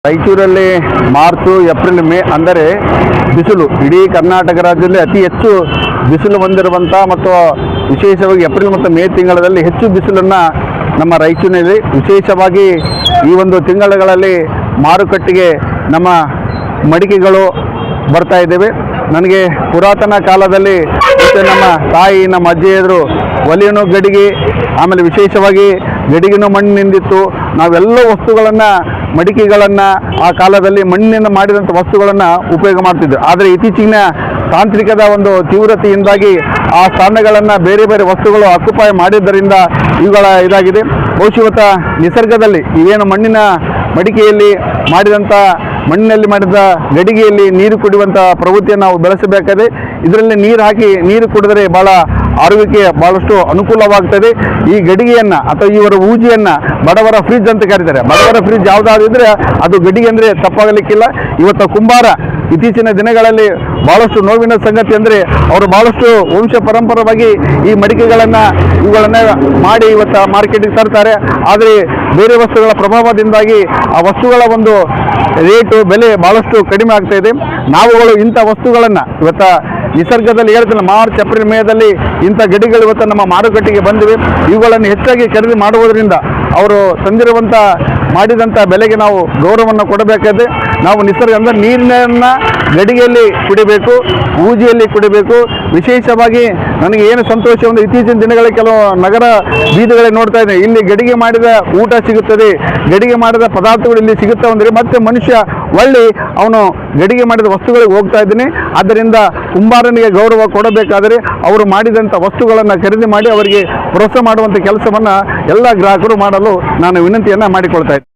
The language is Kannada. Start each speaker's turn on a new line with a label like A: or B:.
A: ರಾಯಚೂರಲ್ಲಿ ಮಾರ್ಚ್ ಏಪ್ರಿಲ್ ಮೇ ಅಂದರೆ ಬಿಸಿಲು ಇಡೀ ಕರ್ನಾಟಕ ರಾಜ್ಯದಲ್ಲಿ ಅತಿ ಹೆಚ್ಚು ಬಿಸಿಲು ಹೊಂದಿರುವಂಥ ಮತ್ತು ವಿಶೇಷವಾಗಿ ಏಪ್ರಿಲ್ ಮತ್ತು ಮೇ ತಿಂಗಳಲ್ಲಿ ಹೆಚ್ಚು ಬಿಸಿಲನ್ನು ನಮ್ಮ ರಾಯಚೂರಿನಲ್ಲಿ ವಿಶೇಷವಾಗಿ ಈ ಒಂದು ತಿಂಗಳುಗಳಲ್ಲಿ ಮಾರುಕಟ್ಟೆಗೆ ನಮ್ಮ ಮಡಿಕೆಗಳು ಬರ್ತಾ ಇದ್ದೇವೆ. ನನಗೆ ಪುರಾತನ ಕಾಲದಲ್ಲಿ ನಮ್ಮ ತಾಯಿ ನಮ್ಮ ಅಜ್ಜಿಯರು ಒಲೆಯನ್ನು ಗಡಿಗೆ ಆಮೇಲೆ ವಿಶೇಷವಾಗಿ ಗಡಿಗೆನೂ ಮಣ್ಣಿನಿಂದಿತ್ತು. ನಾವೆಲ್ಲ ವಸ್ತುಗಳನ್ನು ಮಡಿಕೆಗಳನ್ನು ಆ ಕಾಲದಲ್ಲಿ ಮಣ್ಣಿನಿಂದ ಮಾಡಿದಂಥ ವಸ್ತುಗಳನ್ನು ಉಪಯೋಗ ಮಾಡ್ತಿದ್ದರು. ಆದರೆ ಇತ್ತೀಚಿನ ತಾಂತ್ರಿಕದ ಒಂದು ತೀವ್ರತೆಯಿಂದಾಗಿ ಆ ಸ್ಥಾನಗಳನ್ನು ಬೇರೆ ಬೇರೆ ವಸ್ತುಗಳು ಆಕ್ಯುಪೈ ಮಾಡಿದ್ದರಿಂದ ಇವುಗಳ ಇದಾಗಿದೆ. ಬಹುಶಃ ನಿಸರ್ಗದಲ್ಲಿ ಇವೇನು ಮಣ್ಣಿನ ಮಡಿಕೆಯಲ್ಲಿ ಮಾಡಿದಂಥ ಮಣ್ಣಿನಲ್ಲಿ ಮಾಡಿದ ಗಡಿಗೆಯಲ್ಲಿ ನೀರು ಕುಡಿಯುವಂಥ ಪ್ರವೃತ್ತಿಯನ್ನು ನಾವು ಬೆಳೆಸಬೇಕಾಗಿದೆ. ಇದರಲ್ಲಿ ನೀರು ಹಾಕಿ ನೀರು ಕುಡಿದರೆ ಭಾಳ ಆರೋಗ್ಯಕ್ಕೆ ಭಾಳಷ್ಟು ಅನುಕೂಲವಾಗ್ತದೆ. ಈ ಗಡಿಗೆಯನ್ನು ಅಥವಾ ಇವರ ಊಜಿಯನ್ನು ಬಡವರ ಫ್ರಿಜ್ ಅಂತ ಕರೀತಾರೆ. ಬಡವರ ಫ್ರಿಜ್ ಯಾವುದಾದಿದ್ರೆ ಅದು ಗಡಿಗೆ ಅಂದರೆ ತಪ್ಪಾಗಲಿಕ್ಕಿಲ್ಲ. ಇವತ್ತು ಕುಂಬಾರ ಇತ್ತೀಚಿನ ದಿನಗಳಲ್ಲಿ ಭಾಳಷ್ಟು ನೋವಿನ ಸಂಗತಿ ಅಂದರೆ ಅವರು ಭಾಳಷ್ಟು ವಂಶ ಪರಂಪರವಾಗಿ ಈ ಮಡಿಕೆಗಳನ್ನು ಇವುಗಳನ್ನು ಮಾಡಿ ಇವತ್ತು ಮಾರ್ಕೆಟಿಗೆ ತರ್ತಾರೆ. ಆದರೆ ಬೇರೆ ವಸ್ತುಗಳ ಪ್ರಭಾವದಿಂದಾಗಿ ಆ ವಸ್ತುಗಳ ಒಂದು ರೇಟು ಬೆಲೆ ಭಾಳಷ್ಟು ಕಡಿಮೆ ಆಗ್ತಾ ಇದೆ. ನಾವುಗಳು ಇಂಥ ವಸ್ತುಗಳನ್ನು ಇವತ್ತು ನಿಸರ್ಗದಲ್ಲಿ ಹೇಳ್ತಾರೆ ಮಾರ್ಚ್ ಏಪ್ರಿಲ್ ಮೇದಲ್ಲಿ ಇಂಥ ಗಡಿಗಳು ಇವತ್ತು ನಮ್ಮ ಮಾರುಕಟ್ಟೆಗೆ ಬಂದಿವೆ. ಇವುಗಳನ್ನು ಹೆಚ್ಚಾಗಿ ಖರೀದಿ ಮಾಡುವುದರಿಂದ ಅವರು ತಂದಿರುವಂಥ ಮಾಡಿದಂಥ ಬೆಲೆಗೆ ನಾವು ಗೌರವವನ್ನು ಕೊಡಬೇಕಾದ್ರೆ ನಾವು ನಿಸರ್ಗ ಅಂದರೆ ನೀರಿನ ಗಡಿಗೆಯಲ್ಲಿ ಕುಡಿಬೇಕು, ಊಜಿಯಲ್ಲಿ ಕುಡಿಬೇಕು. ವಿಶೇಷವಾಗಿ ನನಗೆ ಏನು ಸಂತೋಷ ಒಂದು ಇತ್ತೀಚಿನ ದಿನಗಳ ಕೆಲವು ನಗರ ಬೀದಿಗಳಲ್ಲಿ ನೋಡ್ತಾ ಇದ್ದೇನೆ, ಇಲ್ಲಿ ಗಡಿಗೆ ಮಾಡಿದ ಊಟ ಸಿಗುತ್ತದೆ, ಗಡಿಗೆ ಮಾಡಿದ ಪದಾರ್ಥಗಳು ಇಲ್ಲಿ ಸಿಗುತ್ತಾ ಅಂದರೆ ಮತ್ತೆ ಮನುಷ್ಯ ಒಳ್ಳೆ ಅವನು ಗಡಿಗೆ ಮಾಡಿದ ವಸ್ತುಗಳಿಗೆ ಹೋಗ್ತಾ ಇದ್ದೀನಿ. ಆದ್ದರಿಂದ ಕುಂಬಾರನಿಗೆ ಗೌರವ ಕೊಡಬೇಕಾದರೆ ಅವರು ಮಾಡಿದಂಥ ವಸ್ತುಗಳನ್ನು ಖರೀದಿ ಮಾಡಿ ಅವರಿಗೆ ಪ್ರೋತ್ಸಾಹ ಮಾಡುವಂಥ ಕೆಲಸವನ್ನು ಎಲ್ಲ ಗ್ರಾಹಕರು ಮಾಡಲು ನಾನು ವಿನಂತಿಯನ್ನು ಮಾಡಿಕೊಳ್ತಾ ಇದ್ದೀನಿ.